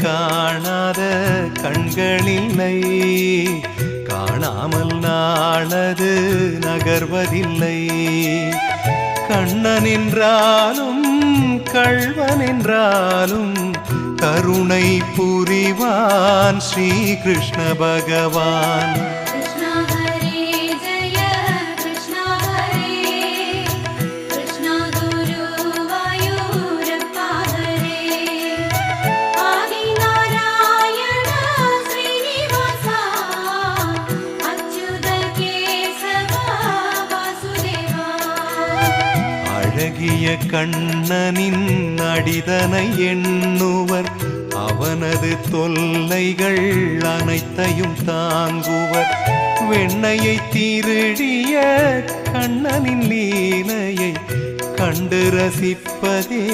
காணாத கண்களில்லை, காணாமல் நாளது நகர்வதில்லை. கண்ணன் என்றாலும் கள்வன் என்றாலும் கருணை புரிவான் ஸ்ரீ கிருஷ்ண பகவான். அழகிய கண்ணனின் அடிதனை எண்ணுவர், அவனது தொல்லைகள் அனைத்தையும் தாங்குவர். வெண்ணையை திருடிய கண்ணனின் லீலையை கண்டு ரசிப்பதே